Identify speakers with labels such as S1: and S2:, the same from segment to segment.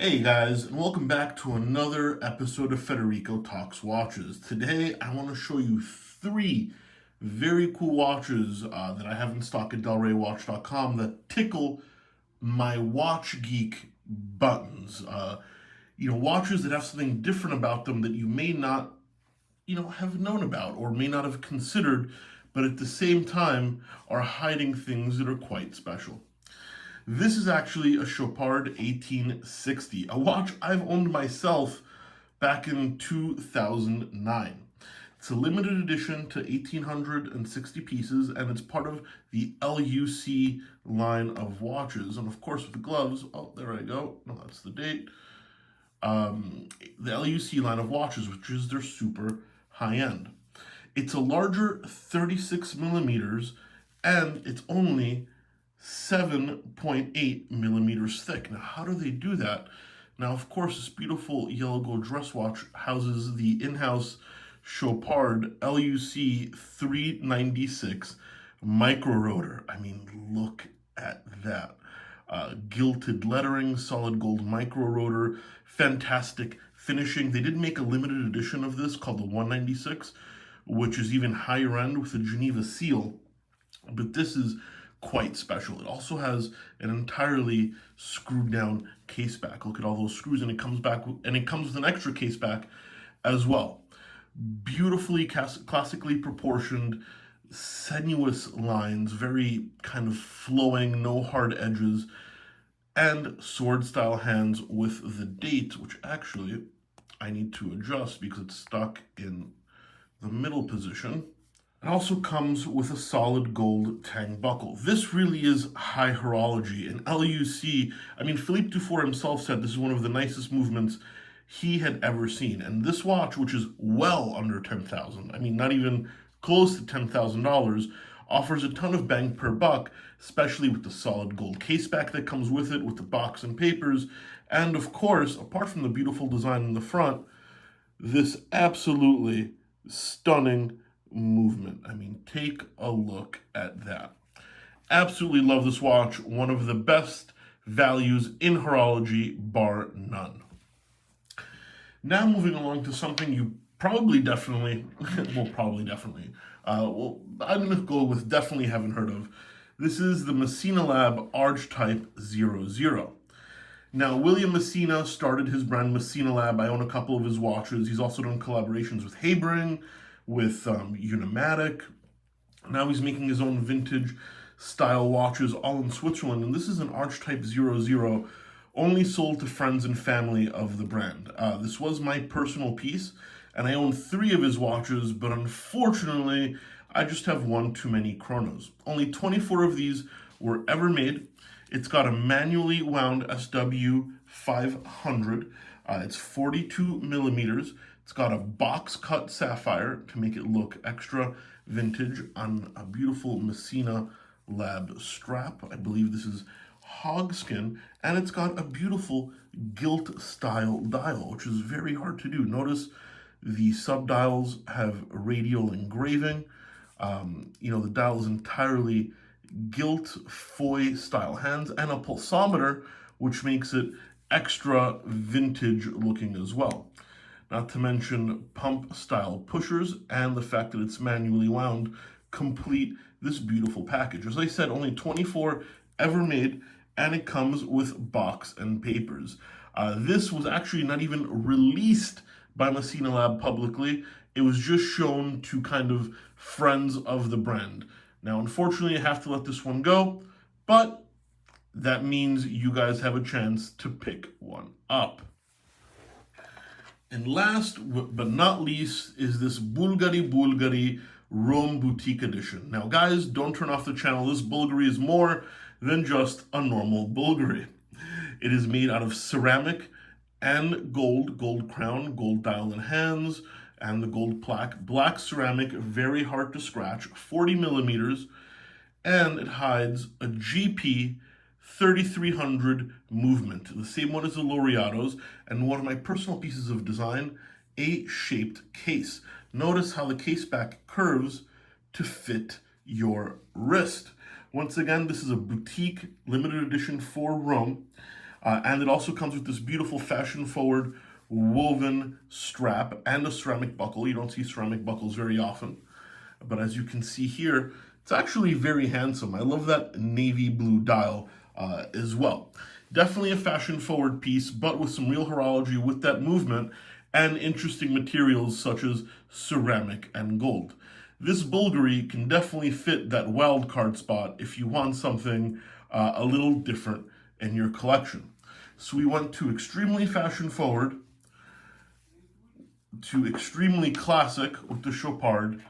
S1: Hey guys, and welcome back to another episode of Federico Talks Watches. Today I want to show you three very cool watches that I have in stock at delraywatch.com that tickle my watch geek buttons. Watches that have something different about them that you may not, have known about or may not have considered, but at the same time are hiding things that are quite special. This is actually a Chopard 1860, a watch I've owned myself back in 2009. It's a limited edition to 1,860 pieces, and it's part of the LUC line of watches. And of course, with the gloves, oh, there I go. No, that's the date. The LUC line of watches, which is their super high end. It's a larger 36 millimeters, and it's only 7.8 millimeters thick. Now, how do they do that? Now, of course, this beautiful yellow gold dress watch houses the in-house Chopard LUC 396 micro rotor. I mean, look at that. Gilded lettering, solid gold micro rotor, fantastic finishing. They did make a limited edition of this called the 196, which is even higher end with a Geneva seal. But this is quite special. It also has an entirely screwed down case back. Look at all those screws, and it comes with an extra case back as well. Beautifully classically proportioned, sinuous lines, very kind of flowing, no hard edges, and sword style hands with the date, which actually I need to adjust because it's stuck in the middle position. It also comes with a solid gold tang buckle. This really is high horology. And LUC, Philippe Dufour himself said this is one of the nicest movements he had ever seen. And this watch, which is well under $10,000, not even close to $10,000, offers a ton of bang per buck, especially with the solid gold caseback that comes with it, with the box and papers. And of course, apart from the beautiful design in the front, this absolutely stunning movement. Take a look at that. Absolutely love this watch. One of the best values in horology, bar none. Now moving along to something you probably definitely, I'm going to go with definitely haven't heard of. This is the Massena Lab Archetype 00. Now, William Mezina started his brand Massena Lab. I own a couple of his watches. He's also done collaborations with Habring, with Unimatic. Now he's making his own vintage style watches all in Switzerland. And this is an Archetype 00, only sold to friends and family of the brand. This was my personal piece, and I own 3 of his watches, but unfortunately, I just have one too many chronos. Only 24 of these were ever made. It's got a manually wound SW 500. It's 42 millimeters. It's got a box cut sapphire to make it look extra vintage on a beautiful Massena Lab strap. I believe this is hogskin, and it's got a beautiful gilt style dial, which is very hard to do. Notice the subdials have radial engraving. The dial is entirely gilt foil style hands, and a pulsometer, which makes it extra vintage looking as well. Not to mention pump style pushers and the fact that it's manually wound complete this beautiful package. As I said, only 24 ever made, and it comes with box and papers. This was actually not even released by Massena Lab publicly. It was just shown to kind of friends of the brand. Now, unfortunately, I have to let this one go, but that means you guys have a chance to pick one up. And last but not least is this Bulgari Rome Boutique Edition. Now, guys, don't turn off the channel. This Bulgari is more than just a normal Bulgari. It is made out of ceramic and gold crown, gold dial and hands, and the gold plaque. Black ceramic, very hard to scratch, 40 millimeters, and it hides a GP 3300 movement, the same one as the Laureatos, and one of my personal pieces of design, a shaped case. Notice how the case back curves to fit your wrist. Once again, this is a boutique limited edition for Rome. And it also comes with this beautiful fashion-forward woven strap and a ceramic buckle. You don't see ceramic buckles very often. But as you can see here, it's actually very handsome. I love that navy blue dial as well. Definitely a fashion-forward piece, but with some real horology with that movement and interesting materials such as ceramic and gold. This Bulgari can definitely fit that wild card spot if you want something a little different in your collection. So we went to extremely fashion-forward, to extremely classic with the Chopard,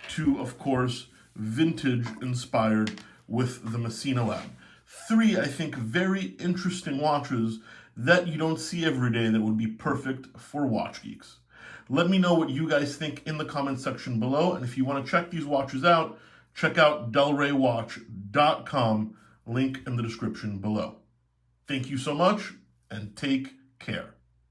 S1: to, of course, vintage inspired with the Massena Lab. Three, I think, very interesting watches that you don't see every day that would be perfect for watch geeks. Let me know what you guys think in the comment section below, and if you want to check these watches out, check out delraywatch.com, link in the description below. Thank you so much, and take care.